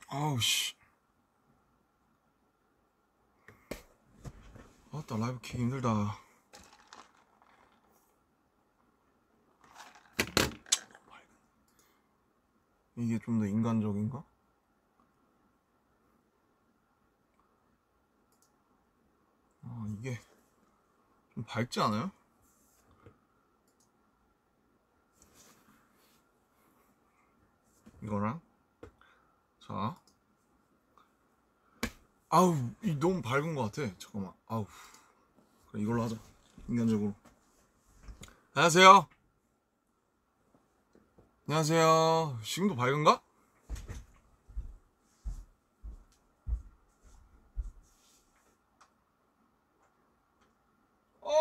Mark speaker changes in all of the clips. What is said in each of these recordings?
Speaker 1: 아우 씨. 아따 라이브 키기 힘들다. 이게 좀 더 인간적인가? 이게 좀 밝지 않아요? 이거랑 자 아우 이 너무 밝은 것 같아. 잠깐만. 아우 그래 이걸로 하자. 인간적으로. 안녕하세요. 안녕하세요. 지금도 밝은가?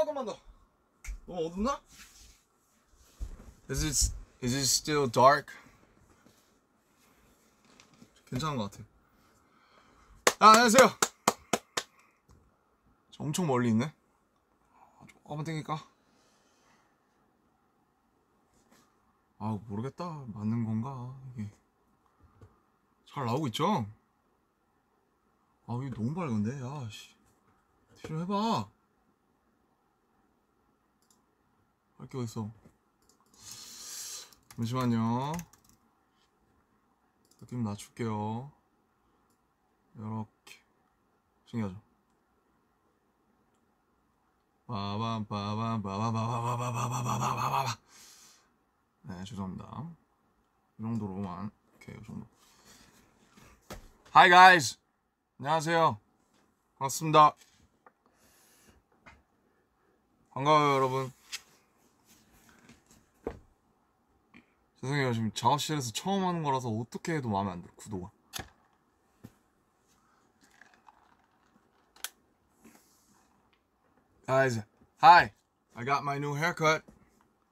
Speaker 1: 너무 더. 너무 어둡나? Is it still dark? 괜찮은 것 같아. 안녕하세요. 저 엄청 멀리 있네. 조금만 땡길까? 모르겠다. 맞는 건가? 이게 잘 나오고 있죠? 이게 너무 밝은데? 야씨. 좀 해봐. 할 게 어딨어. 잠시만요. 느낌 낮출게요. 이렇게 신기하죠? 네, 죄송합니다. 이 정도로만. 오케이, 이 정도. Hi guys. 안녕하세요. 반갑습니다. 반가워요, 여러분. 죄송해요. 지금 작업실에서 처음 하는 거라서 어떻게 해도 마음에 안 들어, 구도가. Guys, hi. I got my new haircut.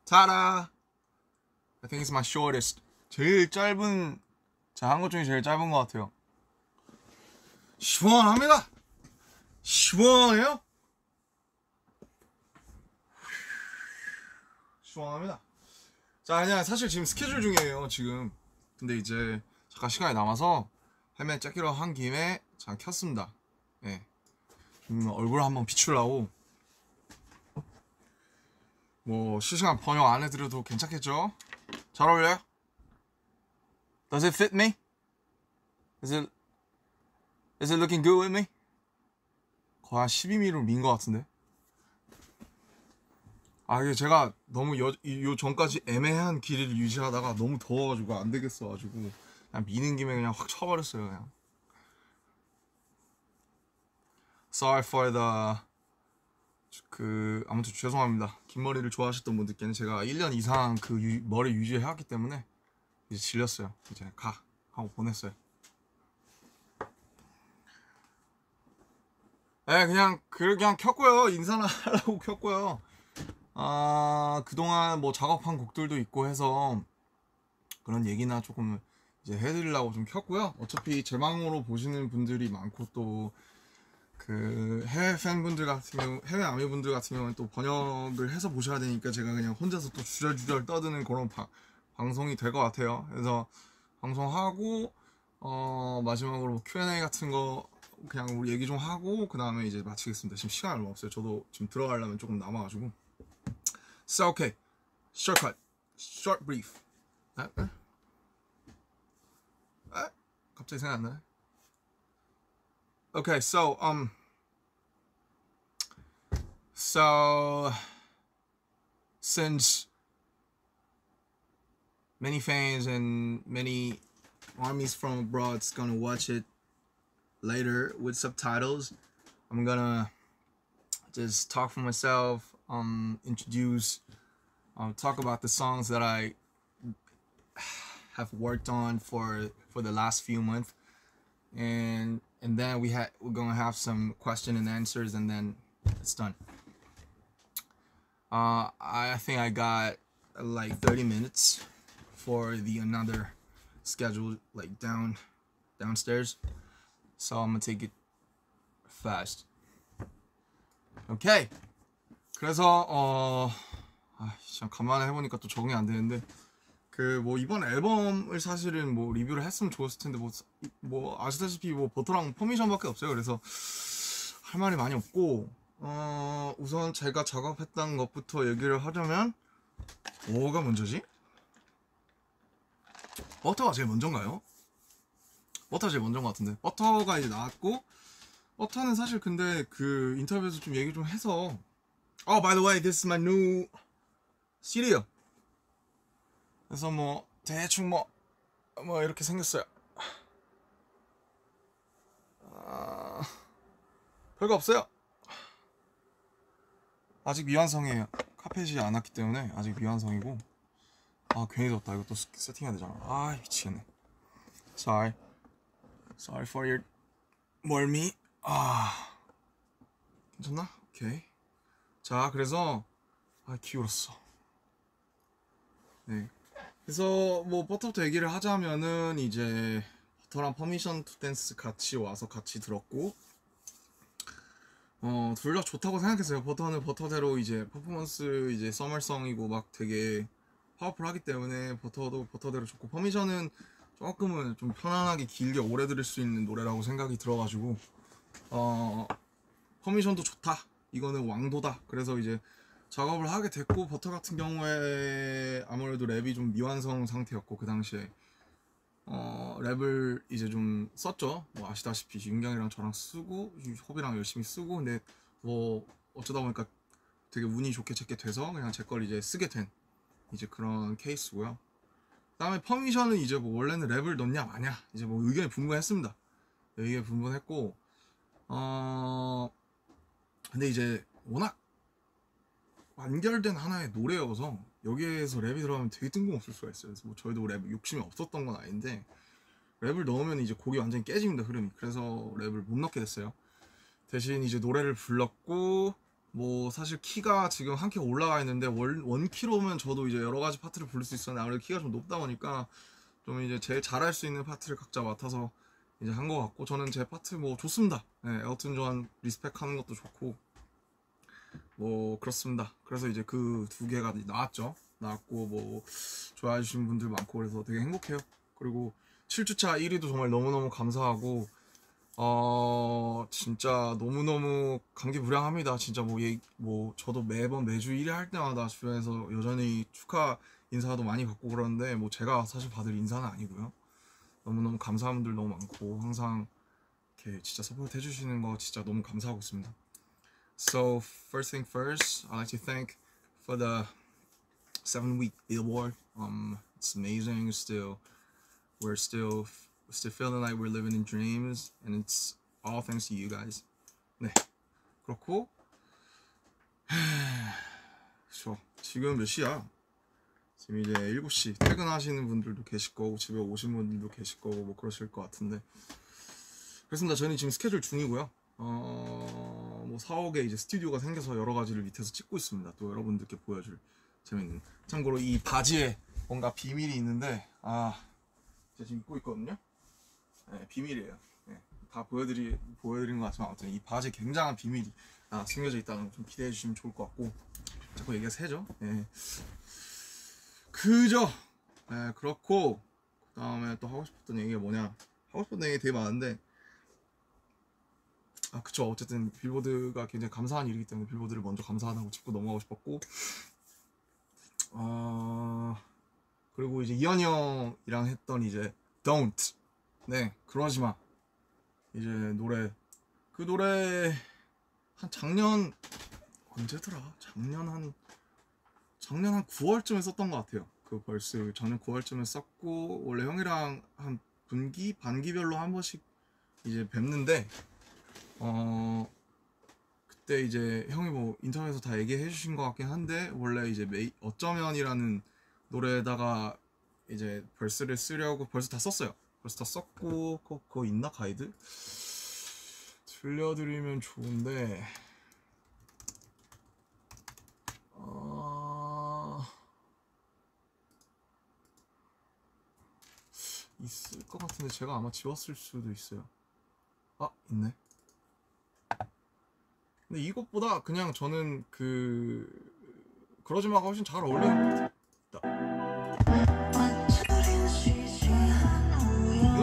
Speaker 1: Ta-da! I think it's my shortest. 제일 짧은, 제가 한 것 중에 제일 짧은 것 같아요. 시원합니다. 시원해요? 시원합니다. 자, 그냥 사실 지금 스케줄 중이에요, 지금. 근데 이제 잠깐 시간이 남아서 헬멧 째기로 한 김에 잠깐 켰습니다. 예. 얼굴 한번 비추려고. 뭐 실시간 번역 안 해드려도 괜찮겠죠? 잘 어울려요? Does it fit me? Is it looking good with me? 거의 한 12mm로 민 것 같은데. 이게 제가 너무 요 전까지 애매한 길이를 유지하다가 너무 더워가지고 안 되겠어가지고 그냥 미는 김에 그냥 확 쳐버렸어요. 그냥. Sorry for the 아무튼 죄송합니다. 긴 머리를 좋아하셨던 분들께는 제가 1년 이상 그 머리 유지해왔기 때문에 이제 질렸어요. 이제 하고 보냈어요. 네, 그냥 켰고요. 인사나 하려고 켰고요. 그동안 뭐 작업한 곡들도 있고 해서 그런 얘기나 조금 이제 해드리려고 좀 켰고요. 어차피 제 방으로 보시는 분들이 많고 또 그 해외 팬분들 같은 경우, 해외 아미분들 같은 경우는 또 번역을 해서 보셔야 되니까 제가 그냥 혼자서 또 주절주절 떠드는 그런 방송이 될 것 같아요. 그래서 방송하고 마지막으로 뭐 Q&A 같은 거 그냥 우리 얘기 좀 하고 그 다음에 이제 마치겠습니다. 지금 시간이 얼마 없어요. 저도 지금 들어가려면 조금 남아가지고. So okay, shortcut, short brief. 갑자기 생각 안 나네. Okay, so since many fans and many armies from abroad's gonna watch it later with subtitles, I'm gonna just talk for myself, introduce, talk about the songs that I have worked on for the last few months, and then we're gonna have some question and answers, and then it's done. I think I got like 30 minutes for another schedule like downstairs, so I'm gonna take it fast. Okay. 그래서 참 간만에 해보니까 또 적응이 안 되는데 그 뭐 이번 앨범을 사실은 뭐 리뷰를 했으면 좋았을 텐데 뭐 아시다시피 뭐 버터랑 퍼미션밖에 없어요. 그래서 할 말이 많이 없고 우선 제가 작업했던 것부터 얘기를 하자면 뭐가 먼저지? 버터가 제일 먼저인가요? 버터가 제일 먼저인 것 같은데 버터가 이제 나왔고 버터는 사실 근데 그 인터뷰에서 좀 얘기 좀 해서 by the way, this is my new CD요. 그래서 뭐 대충 뭐 이렇게 생겼어요. 별거 없어요. 아직 미완성이에요. 카펫이 안 왔기 때문에 아직 미완성이고. 괜히 덥다. 이거 또 세팅해야 되잖아. 미치겠네. Sorry for your 멀미. 괜찮나? 오케이. 자, 그래서 기울었어. 네. 그래서 뭐 버터부터 얘기를 하자면은 이제 버터랑 퍼미션 투 댄스 같이 와서 같이 들었고 둘 다 좋다고 생각했어요. 버터는 버터대로 이제 퍼포먼스 이제 서멀성이고 막 되게 파워풀하기 때문에 버터도 버터대로 좋고 퍼미션은 조금은 좀 편안하게 길게 오래 들을 수 있는 노래라고 생각이 들어가지고 퍼미션도 좋다. 이거는 왕도다. 그래서 이제 작업을 하게 됐고 버터 같은 경우에 아무래도 랩이 좀 미완성 상태였고 그 당시에 랩을 이제 좀 썼죠. 뭐 아시다시피 윤경이랑 저랑 쓰고 호비랑 열심히 쓰고 근데 뭐 어쩌다 보니까 되게 운이 좋게 제게 돼서 그냥 제 걸 이제 쓰게 된 이제 그런 케이스고요. 그다음에 퍼미션은 이제 뭐 원래는 랩을 넣냐 마냐 이제 뭐 의견이 분분했습니다. 의견이 분분했고 근데 이제 워낙 완결된 하나의 노래여서 여기에서 랩이 들어가면 되게 뜬금없을 수가 있어요. 그래서 뭐 저희도 랩 욕심이 없었던 건 아닌데 랩을 넣으면 이제 곡이 완전히 깨집니다, 흐름이. 그래서 랩을 못 넣게 됐어요. 대신 이제 노래를 불렀고 뭐 사실 키가 지금 한 키가 올라가 있는데 원 키로면 저도 이제 여러 가지 파트를 부를 수 있었는데 아무래도 키가 좀 높다 보니까 좀 이제 제일 잘할 수 있는 파트를 각자 맡아서 이제 한 것 같고 저는 제 파트 뭐 좋습니다. 네, 엘튼 존 리스펙하는 것도 좋고 뭐 그렇습니다. 그래서 이제 그 두 개가 나왔고 뭐 좋아해 주신 분들 많고 그래서 되게 행복해요. 그리고 7주차 1위도 정말 너무너무 감사하고 진짜 너무너무 감개무량합니다. 진짜 뭐 저도 매주 1위 할 때마다 주변에서 여전히 축하 인사도 많이 받고 그러는데 뭐 제가 사실 받을 인사는 아니고요. 너무너무 감사한 분들 너무 많고 항상 이렇게 진짜 서포트 해주시는 거 진짜 너무 감사하고 있습니다. So first thing first, I'd like to thank for the 7-week Billboard. It's amazing. We're still feeling like we're living in dreams, and it's all thanks to you guys. 네, 그렇고 그렇죠. 지금 몇 시야? 지금 이제 7시. 퇴근하시는 분들도 계실 거고 집에 오신 분들도 계실 거고 뭐 그러실 것 같은데 그렇습니다. 저는 지금 스케줄 중이고요. 뭐 사옥에 이제 스튜디오가 생겨서 여러 가지를 밑에서 찍고 있습니다. 또 여러분들께 보여줄 재밌는. 참고로 이 바지에 뭔가 비밀이 있는데 제가 지금 입고 있거든요. 네, 비밀이에요. 네, 다 보여드린 것 같지만 아무튼 이 바지에 굉장한 비밀이 숨겨져 있다는 거 좀 기대해 주시면 좋을 것 같고 자꾸 얘기가 새죠. 네. 그죠. 네, 그렇고 그 다음에 또 하고 싶었던 얘기가 뭐냐. 하고 싶었던 얘기 되게 많은데 그쵸. 어쨌든 빌보드가 굉장히 감사한 일이기 때문에 빌보드를 먼저 감사하다고 짚고 넘어가고 싶었고 그리고 이제 이현이 형이랑 했던 이제 Don't 네 그러지마 이제 그 노래 한 작년 언제더라? 작년 한 9월쯤에 썼던 것 같아요. 그 벌스 작년 9월쯤에 썼고 원래 형이랑 한 반기별로 한 번씩 이제 뵙는데 그때 이제 형이 뭐 인터넷에서 다 얘기해 주신 것 같긴 한데 원래 이제 어쩌면이라는 노래에다가 이제 벌스를 쓰려고 벌써 다 썼어요. 벌써 다 썼고 그거 있나 가이드? 들려드리면 좋은데 있을 것 같은데 제가 아마 지웠을 수도 있어요. 있네. 근데 이것보다 그냥 저는 그러지마가 훨씬 잘 어울리는 것 같아요.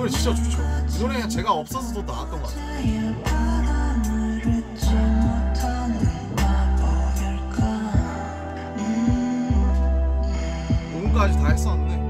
Speaker 1: 노래 진짜 좋죠. 이 노래는 제가 없어서 더 나왔던 것 같아요. 녹음까지 다 했었는데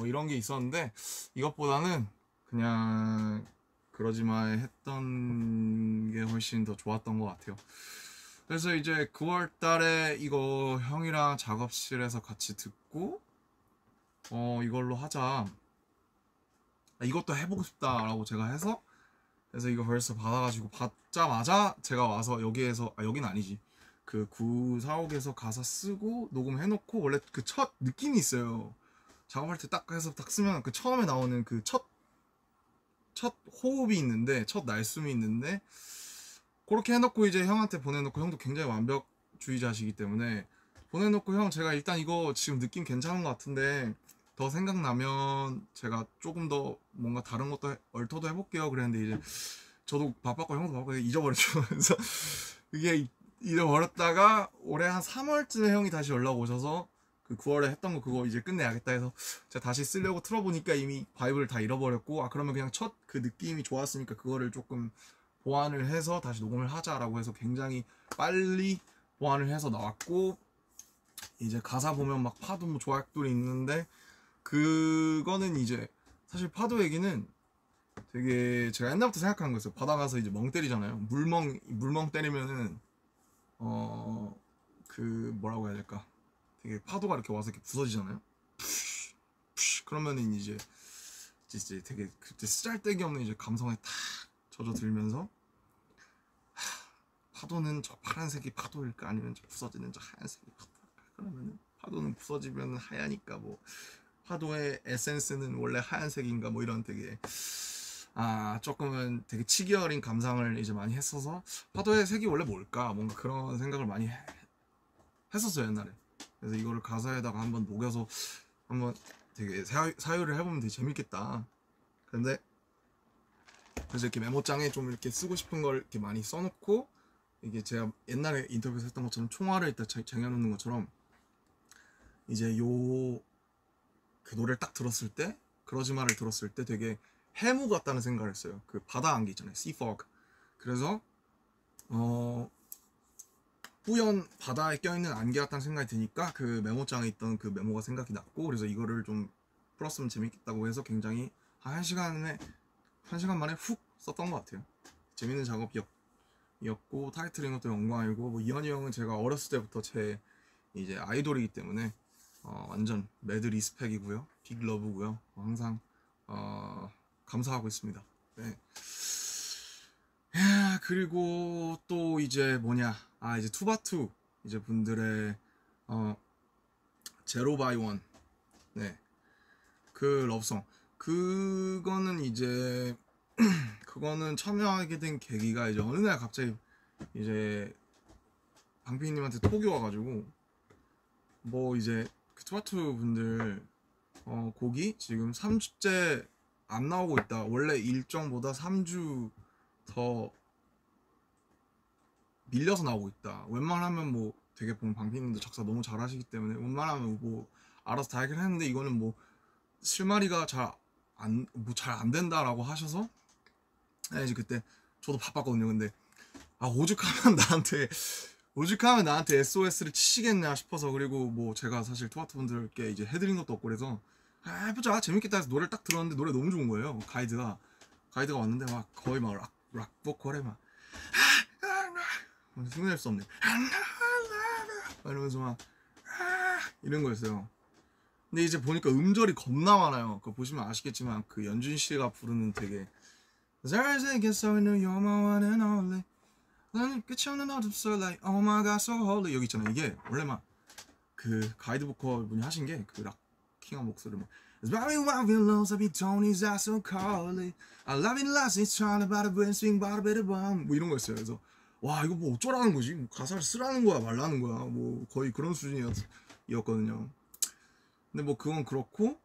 Speaker 1: 이런 게 있었는데 이것보다는 그냥 그러지마 했던 게 훨씬 더 좋았던 것 같아요. 그래서 이제 9월 달에 이거 형이랑 작업실에서 같이 듣고 이걸로 하자, 이것도 해보고 싶다 라고 제가 해서, 그래서 이거 벌써 받아가지고 받자마자 제가 와서 여기에서 여긴 아니지, 그 945에서 가사 쓰고 녹음해놓고, 원래 그 첫 느낌이 있어요. 작업할 때 딱 해서 딱 쓰면 그 처음에 나오는 그 첫 호흡이 있는데, 첫 날숨이 있는데, 그렇게 해놓고 이제 형한테 보내놓고, 형도 굉장히 완벽주의자시기 때문에 보내놓고, 형 제가 일단 이거 지금 느낌 괜찮은 것 같은데 더 생각나면 제가 조금 더 뭔가 다른 것도 얼터도 해볼게요 그랬는데, 이제 저도 바빴고 형도 바빴고 잊어버렸죠. 그래서 이게 잊어버렸다가 올해 한 3월쯤에 형이 다시 연락 오셔서 그 9월에 했던 거 그거 이제 끝내야겠다 해서 제가 다시 쓰려고 틀어보니까 이미 바이브를 다 잃어버렸고, 그러면 그냥 첫 그 느낌이 좋았으니까 그거를 조금 보완을 해서 다시 녹음을 하자라고 해서 굉장히 빨리 보완을 해서 나왔고, 이제 가사 보면 막 파도 뭐 조약돌이 있는데, 그거는 이제 사실 파도 얘기는 되게 제가 옛날부터 생각하는 거였어요. 바다 가서 이제 멍 때리잖아요. 물멍 때리면은 그 뭐라고 해야 될까, 되게 파도가 이렇게 와서 이렇게 부서지잖아요. 그러면은 이제 되게 그때 쓰잘데기 없는 이제 감성에 탁 젖어들면서, 파도는 저 파란색이 파도일까, 아니면 저 부서지는 저 하얀색이 파도일까, 그러면은 파도는 부서지면 하얘니까 뭐 파도의 에센스는 원래 하얀색인가, 뭐 이런 되게 조금은 되게 치기 어린 감상을 이제 많이 했어서, 파도의 색이 원래 뭘까, 뭔가 그런 생각을 많이 했었어요 옛날에. 그래서 이거를 가사에다가 한번 녹여서 한번 되게 사유를 해보면 되게 재밌겠다. 근데 그래서 이렇게 메모장에 좀 이렇게 쓰고 싶은 걸 이렇게 많이 써놓고, 이게 제가 옛날에 인터뷰에서 했던 것처럼 총알을 일단 쟁여놓는 것처럼, 이제 그 노래를 딱 들었을 때, 그러지마를 들었을 때 되게 해무 같다는 생각을 했어요. 그 바다 안개 있잖아요, sea fog. 그래서 뿌연 바다에 껴있는 안개 같다는 생각이 드니까 그 메모장에 있던 그 메모가 생각이 났고, 그래서 이거를 좀 풀었으면 재밌겠다고 해서 굉장히 한 1시간 만에 훅 썼던 것 같아요. 재밌는 작업이었고, 타이틀인 것도 영광이고, 뭐 이현이 형은 제가 어렸을 때부터 제 이제 아이돌이기 때문에 완전 매드 리스펙이고요, 빅 러브고요. 항상 감사하고 있습니다. 네. 그리고 또 이제 뭐냐, 이제 투바투 이제 분들의 제로 바이 원, 네, 그 러브송, 그거는 이제 그거는 참여하게 된 계기가 이제 어느 날 갑자기 이제 방피디님한테 톡이 와가지고, 뭐 이제 그 투바투 분들 곡이 지금 3주째 안 나오고 있다, 원래 일정보다 3주 더 밀려서 나오고 있다, 웬만하면 뭐 되게 보면 방피님도 작사 너무 잘하시기 때문에 웬만하면 뭐 알아서 다 해결했는데, 이거는 뭐 실마리가 잘 안 된다라고 하셔서, 이제 그때 저도 바빴거든요. 근데 오죽하면 나한테 SOS를 치시겠냐 싶어서, 그리고 뭐 제가 사실 투바투 분들께 이제 해드린 것도 없고, 그래서 해보자 재밌겠다 해서 노래를 딱 들었는데 노래 너무 좋은 거예요. 가이드가 왔는데 막 거의 막 락 보컬에 막 흉낼 수 없네 이러면서 막 이런 거였어요. 근데 이제 보니까 음절이 겁나 많아요. 그거 보시면 아시겠지만 그 연준 씨가 부르는 되게 You're my one and only. 나는 끝이 없는 어둠 속 like oh my god so holy 여기 있잖아요. 이게 원래 막 그 가이드 보컬 분이 하신 게 그 락킹한 목소리 뭐 It's very wild willows of Tony's are so cold. I love it last it's trying to buy the brain swing by the better one 뭐 이런 거였어요. 그래서 와 이거 뭐 어쩌라는 거지? 뭐 가사를 쓰라는 거야 말라는 거야? 뭐 거의 그런 수준이었거든요. 근데 뭐 그건 그렇고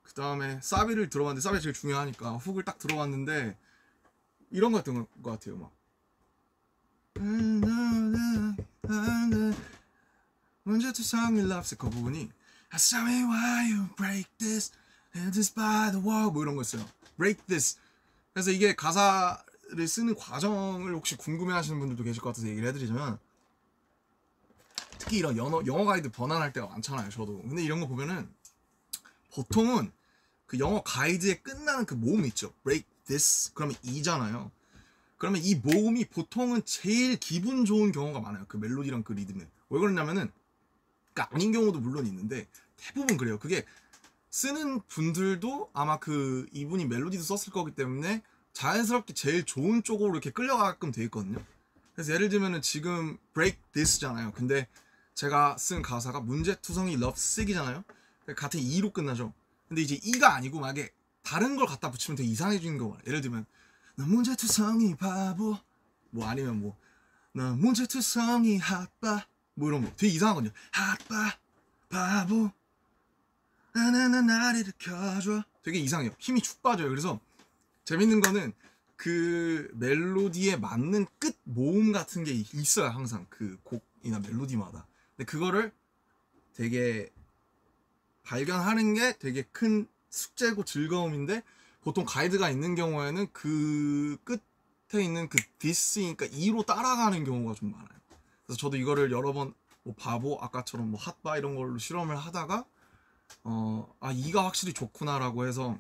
Speaker 1: 그 다음에 사비를 들어봤는데 사비가 제일 중요하니까 훅을 딱 들어봤는데 이런 거였던 것 같아요. 막 먼저 투성이 loves 그 부분이 I saw me why you break this and this by the wall 뭐 이런 거였어요. break this. 그래서 이게 가사를 쓰는 과정을 혹시 궁금해하시는 분들도 계실 것 같아서 얘기를 해드리자면 특히 이런 영어 가이드 번안할 때가 많잖아요. 저도. 근데 이런 거 보면은 보통은 그 영어 가이드에 끝나는 그 모음 있죠. break this 그러면 이잖아요. 그러면 이 모음이 보통은 제일 기분 좋은 경우가 많아요. 그 멜로디랑 그 리듬에. 왜 그러냐면은 그러니까 아닌 경우도 물론 있는데 대부분 그래요. 그게 쓰는 분들도 아마 그 이분이 멜로디도 썼을 거기 때문에 자연스럽게 제일 좋은 쪽으로 이렇게 끌려가게끔 돼 있거든요. 그래서 예를 들면은 지금 break this잖아요. 근데 제가 쓴 가사가 문제투성이 love sick이잖아요. 같은 E로 끝나죠. 근데 이제 E가 아니고 만약에 다른 걸 갖다 붙이면 되게 이상해지는 경우가 예를 들면 나 문제투성이 바보 뭐 아니면 뭐 나 문제투성이 핫바 뭐 이런 거 되게 이상하거든요. 핫바 바보 나나나 나를 일으켜줘 되게 이상해요. 힘이 축 빠져요. 그래서 재밌는 거는 그 멜로디에 맞는 끝 모음 같은 게 있어요. 항상 그 곡이나 멜로디마다. 근데 그거를 되게 발견하는 게 되게 큰 숙제고 즐거움인데 보통 가이드가 있는 경우에는 그 끝에 있는 그 디스니까 E로 따라가는 경우가 좀 많아요. 그래서 저도 이거를 여러 번 뭐 바보 아까처럼 뭐 핫바 이런 걸로 실험을 하다가 아 E가 확실히 좋구나라고 해서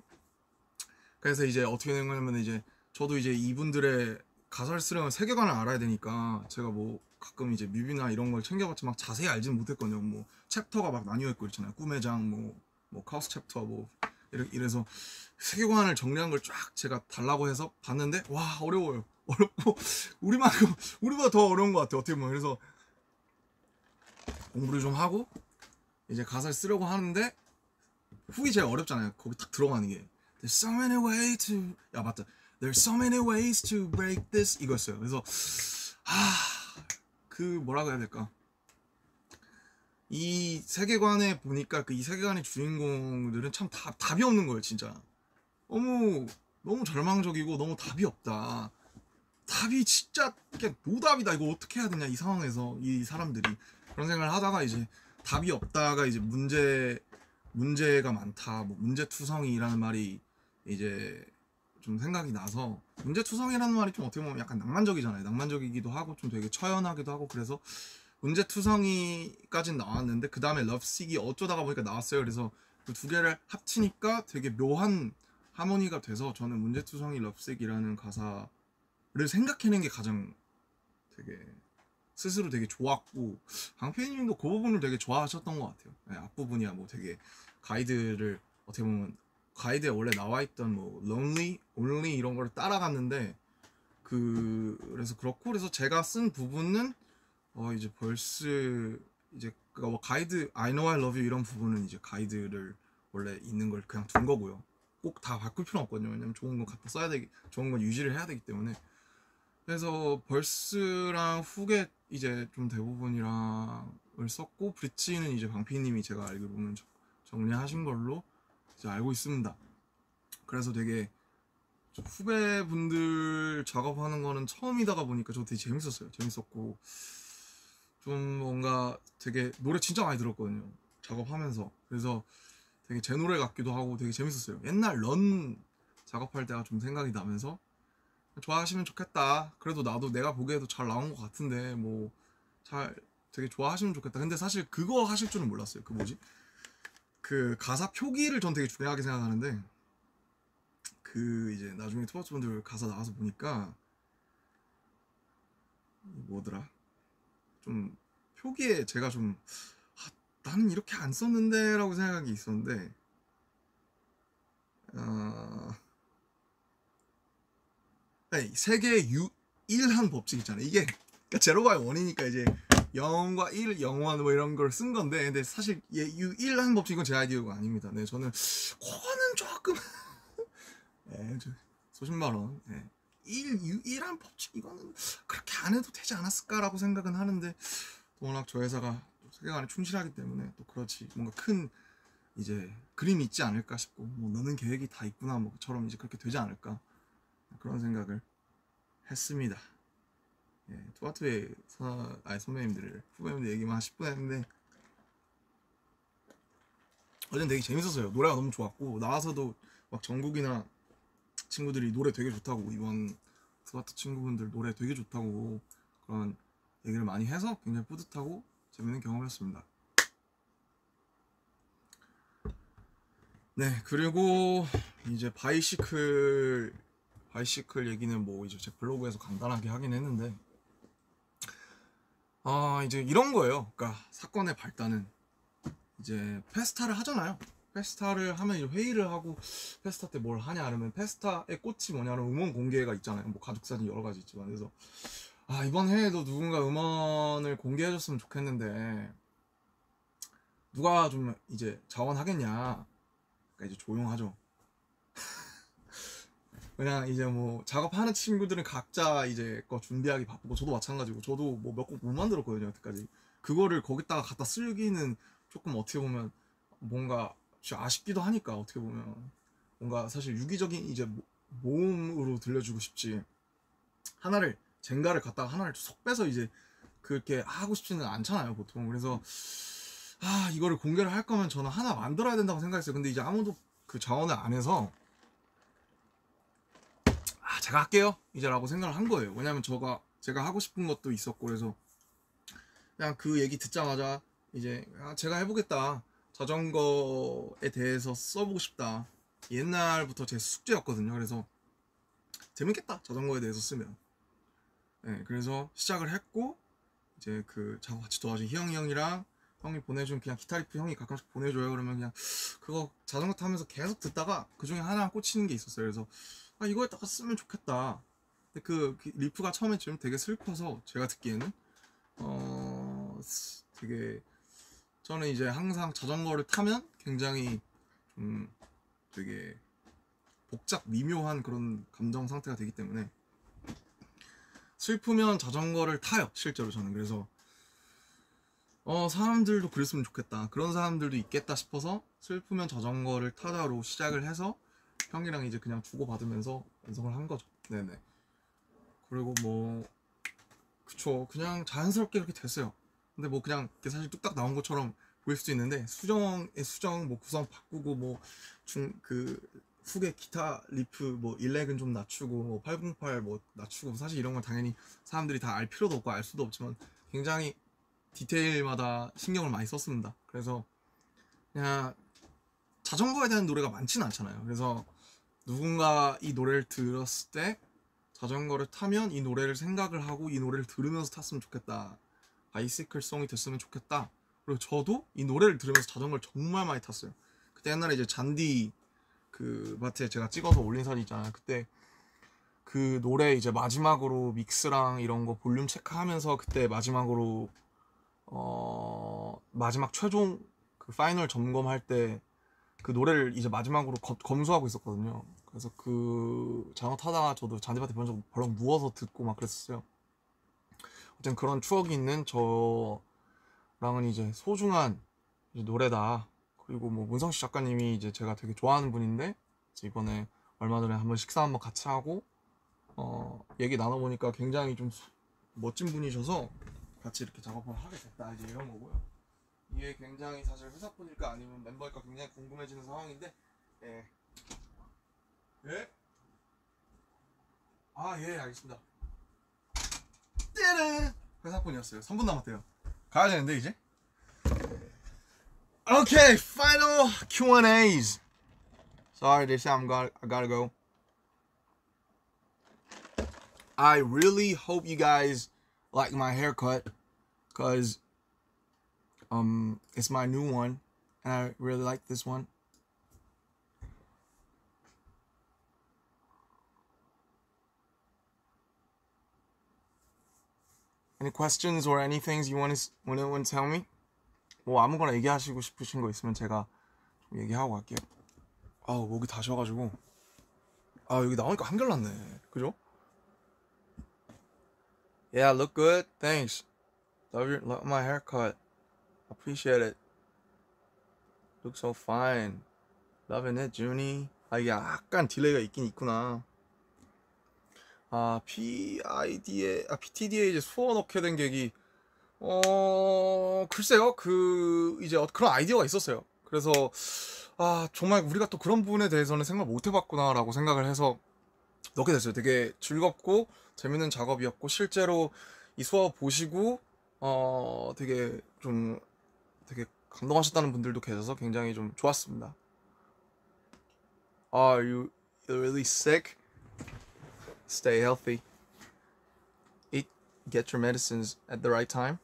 Speaker 1: 그래서 이제 어떻게 된 거냐면 이제 저도 이제 이분들의 가사를 쓰려면 세계관을 알아야 되니까 제가 뭐 가끔 이제 뮤비나 이런 걸 챙겨봤지 막 자세히 알지는 못했거든요. 뭐 챕터가 막 나뉘어 있고 있잖아요. 꿈의 장, 뭐 카오스 챕터 뭐 이래서 세계관을 정리한 걸 쫙 제가 달라고 해서 봤는데 와 어려워요. 어렵고 우리보다 더 어려운 것 같아요. 어떻게 보면 그래서 공부를 좀 하고 이제 가사를 쓰려고 하는데 훅이 제일 어렵잖아요. 거기 딱 들어가는 게 There's so many ways to 야 맞다. There's so many ways to break this 이거였어요. 그래서 그 뭐라고 해야 될까? 이 세계관에 보니까 그 이 세계관의 주인공들은 참 답이 없는 거예요, 진짜. 너무 절망적이고 너무 답이 없다. 답이 진짜 그냥 노답이다. 이거 어떻게 해야 되냐 이 상황에서 이 사람들이 그런 생각을 하다가 이제 답이 없다가 이제 문제가 많다. 뭐 문제투성이라는 말이 이제 좀 생각이 나서 문제투성이라는 말이 좀 어떻게 보면 약간 낭만적이잖아요. 낭만적이기도 하고 좀 되게 처연하기도 하고 그래서 문제투성이까지는 나왔는데 그 다음에 러브식이 어쩌다가 보니까 나왔어요. 그래서 그 두 개를 합치니까 되게 묘한 하모니가 돼서 저는 문제투성이 러브식이라는 가사를 생각해낸 게 가장 되게 스스로 되게 좋았고 강PD님도 그 부분을 되게 좋아하셨던 것 같아요. 네, 앞부분이야 뭐 되게 가이드를 어떻게 보면 가이드에 원래 나와있던 뭐 lonely, only 이런 거를 따라갔는데 그래서 그렇고 그래서 제가 쓴 부분은 이제 벌스 이제 뭐 가이드 I know I love you 이런 부분은 이제 가이드를 원래 있는 걸 그냥 둔 거고요. 꼭 다 바꿀 필요는 없거든요. 왜냐면 좋은 건 갖다 써야 되기 좋은 건 유지를 해야 되기 때문에 그래서 벌스랑 훅에 이제 좀 대부분이랑을 썼고 브릿지는 이제 방피님이 제가 알기로는 정리하신 걸로 이제 알고 있습니다. 그래서 되게 후배분들 작업하는 거는 처음이다가 보니까 저 되게 재밌었어요. 재밌었고 좀 뭔가 되게 노래 진짜 많이 들었거든요. 작업하면서 그래서 되게 제 노래 같기도 하고 되게 재밌었어요. 옛날 런 작업할 때가 좀 생각이 나면서 좋아하시면 좋겠다. 그래도 나도 내가 보기에도 잘 나온 것 같은데 뭐 잘 되게 좋아하시면 좋겠다. 근데 사실 그거 하실 줄은 몰랐어요. 그 뭐지? 그 가사 표기를 전 되게 중요하게 생각하는데 그 이제 나중에 투바투분들 가사 나와서 보니까 뭐더라? 좀 표기에 제가 좀 나는 이렇게 안 썼는데 라고 생각한 게 있었는데 세계의 유일한 법칙 있잖아요. 이게 그러니까 제로가 원이니까 이제 0과 1, 0원 뭐 이런 걸 쓴 건데, 근데 사실 유일한 법칙, 이건 제 아이디어가 아닙니다. 네, 저는 그거는 조금 네, 수십만 원. 네. 유일한 법칙, 이거는 그렇게 안 해도 되지 않았을까라고 생각은 하는데, 워낙 저 회사가 세계관에 충실하기 때문에 또 그렇지, 뭔가 큰 이제 그림이 있지 않을까 싶고, 뭐 너는 계획이 다 있구나 뭐처럼 이제 그렇게 되지 않을까, 그런 생각을 했습니다. 예, 투아투의 선배님들, 후배님들 얘기만 10분 했는데 어제는 되게 재밌었어요. 노래가 너무 좋았고, 나와서도 막 정국이나 친구들이 노래 되게 좋다고, 이번 스와트 친구분들 노래 되게 좋다고 그런 얘기를 많이 해서 굉장히 뿌듯하고 재밌는 경험이었습니다. 네, 그리고 이제 바이시클 얘기는 뭐 이제 제 블로그에서 간단하게 하긴 했는데, 이제 이런 거예요. 그러니까 사건의 발단은 이제 페스타를 하잖아요. 페스타를 하면 이제 회의를 하고, 페스타 때 뭘 하냐 그러면, 페스타의 꽃이 뭐냐면 음원 공개가 있잖아요. 뭐 가족 사진 여러 가지 있지만, 그래서 이번 해에도 누군가 음원을 공개해줬으면 좋겠는데 누가 좀 이제 자원하겠냐. 그러니까 이제 조용하죠. 그냥 이제 뭐 작업하는 친구들은 각자 이제 거 준비하기 바쁘고, 저도 마찬가지고, 저도 뭐 몇 곡 못 만들었거든요 여태까지. 그거를 거기다가 갖다 쓰기는 조금 어떻게 보면 뭔가 아쉽기도 하니까, 어떻게 보면 뭔가 사실 유기적인 이제 모음으로 들려주고 싶지, 하나를 젠가를 갖다가 하나를 쏙 빼서 이제 그렇게 하고 싶지는 않잖아요 보통. 그래서 이거를 공개를 할 거면 저는 하나 만들어야 된다고 생각했어요. 근데 이제 아무도 그 자원을 안 해서 제가 할게요 이제 라고 생각을 한 거예요. 왜냐면 제가 하고 싶은 것도 있었고, 그래서 그냥 그 얘기 듣자마자 이제 제가 해보겠다, 자전거에 대해서 써보고 싶다, 옛날부터 제 숙제였거든요. 그래서 재밌겠다 자전거에 대해서 쓰면. 네, 그래서 시작을 했고, 이제 그 작업 같이 도와준 희영이 형이랑 형이 보내준 그냥 기타 리프 형이 가끔씩 보내줘요. 그러면 그냥 그거 자전거 타면서 계속 듣다가 그 중에 하나 꽂히는 게 있었어요. 그래서 이거에다가 쓰면 좋겠다. 근데 그 리프가 처음에 좀 되게 슬퍼서, 제가 듣기에는 되게, 저는 이제 항상 자전거를 타면 굉장히 좀 되게 복잡 미묘한 그런 감정 상태가 되기 때문에, 슬프면 자전거를 타요 실제로 저는. 그래서 사람들도 그랬으면 좋겠다, 그런 사람들도 있겠다 싶어서 슬프면 자전거를 타자로 시작을 해서 형이랑 이제 그냥 주고받으면서 완성을 한 거죠. 네네. 그리고 뭐 그쵸, 그냥 자연스럽게 그렇게 됐어요. 근데 뭐 그냥 사실 뚝딱 나온 것처럼 보일 수도 있는데, 수정의 수정, 뭐 구성 바꾸고, 뭐 후계 기타 리프 뭐 일렉은 좀 낮추고, 뭐 808 뭐 낮추고, 사실 이런 건 당연히 사람들이 다 알 필요도 없고 알 수도 없지만 굉장히 디테일마다 신경을 많이 썼습니다. 그래서 그냥 자전거에 대한 노래가 많지는 않잖아요. 그래서 누군가 이 노래를 들었을 때 자전거를 타면 이 노래를 생각을 하고 이 노래를 들으면서 탔으면 좋겠다, 바이시클 송이 됐으면 좋겠다. 그리고 저도 이 노래를 들으면서 자전거를 정말 많이 탔어요. 그때 옛날에 이제 잔디 그 밭에 제가 찍어서 올린 사진 있잖아요. 그때 그 노래 이제 마지막으로 믹스랑 이런 거 볼륨 체크하면서, 그때 마지막으로 마지막 최종 그 파이널 점검할 때 그 노래를 이제 마지막으로 검수하고 있었거든요. 그래서 그 자전거 타다가 저도 잔디밭에 벌렁 누워서 듣고 막 그랬었어요. 어쨌든 그런 추억이 있는 저랑은 이제 소중한 이제 노래다. 그리고 뭐 문성식 작가님이 이제 제가 되게 좋아하는 분인데, 이번에 얼마 전에 한번 식사 한번 같이 하고 얘기 나눠보니까 굉장히 좀 멋진 분이셔서 같이 이렇게 작업을 하게 됐다, 이제 이런 거고요. 이게 굉장히 사실 회사분일까 아니면 멤버일까 굉장히 궁금해지는 상황인데, 예. 예? 예, 알겠습니다. 띠르! 회사분이었어요. 3분 남았대요. 가야 되는데 이제. Okay, final Q&As. Sorry, they say I gotta go. I really hope you guys like my haircut, cause It's my new one, and I really like this one. Any questions or anything you want to tell me? 뭐 아무거나 얘기하시고 싶으신 거 있으면 제가 좀 얘기하고 갈게요. 아우 목이 다 쉬어가지고 아 여기 나오니까 한결났네. 그죠? Yeah, look good. Thanks. Love my haircut. Appreciate it. Look so fine. Loving it, Junie. 아 이게 약간 딜레이가 있긴 있구나. 아 PTD에 이제 수어 넣게 된 계기. 글쎄요. 이제 그런 아이디어가 있었어요. 그래서 정말 우리가 또 그런 부분에 대해서는 생각 못 해봤구나라고 생각을 해서 넣게 됐어요. 되게 즐겁고 재밌는 작업이었고 실제로 이 수업 보시고 되게 감동하셨다는 분들도 계셔서 굉장히 좀 좋았습니다. Are you really sick? Stay healthy. Get your medicines at the right time.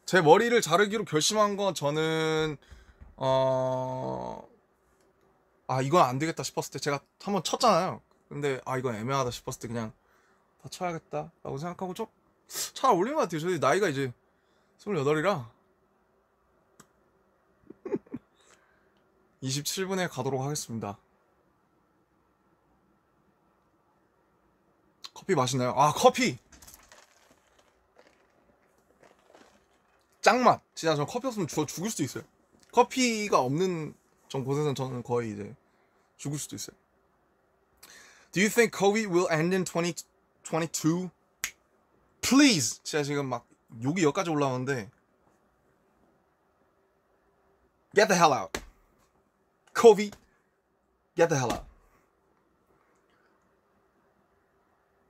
Speaker 1: 제 머리를 자르기로 결심한 건 저는 이건 안 되겠다 싶었을 때 제가 한번 쳤잖아요. 근데 이건 애매하다 싶었을 때 그냥 다 쳐야겠다라고 생각하고 좀 잘 어울리는 것 같아요. 저희 나이가 이제 28이라 27분에 가도록 하겠습니다. 커피 마시나요? 커피! 짱맛! 진짜 저 커피 없으면 죽을 수도 있어요. 커피가 없는 곳에서는 저는 거의 이제 죽을 수도 있어요. Do you think COVID will end in 2022? Please! 진짜 지금 막 욕이 여기까지 올라오는데 Get the hell out. COVID, get the hell out.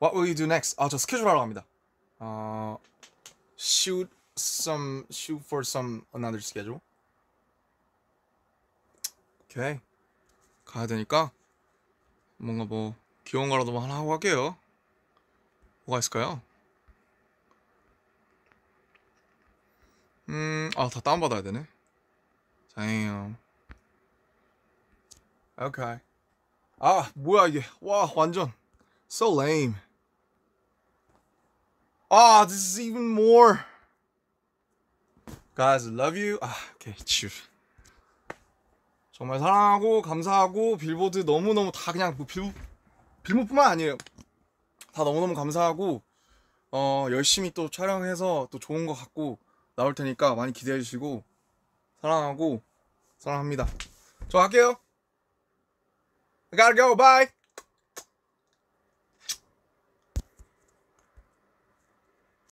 Speaker 1: What will you do next? 저 스케줄 하러 갑니다. Shoot for some another schedule. 오케이. 가야 되니까 뭔가 뭐 귀여운 거라도 하나 하고 갈게요. 뭐가 있을까요? 다 다운받아야 되네. Damn. Okay. 뭐야 이게. 와, 완전 so lame. This is even more. Guys, I love you. Okay, cheers. 정말 사랑하고 감사하고 빌보드 너무너무 다 그냥 빌보드뿐만 아니에요. 다 너무너무 감사하고 열심히 또 촬영해서 또 좋은 거 갖고 나올 테니까 많이 기대해 주시고 사랑합니다. 저 갈게요. I gotta go. Bye.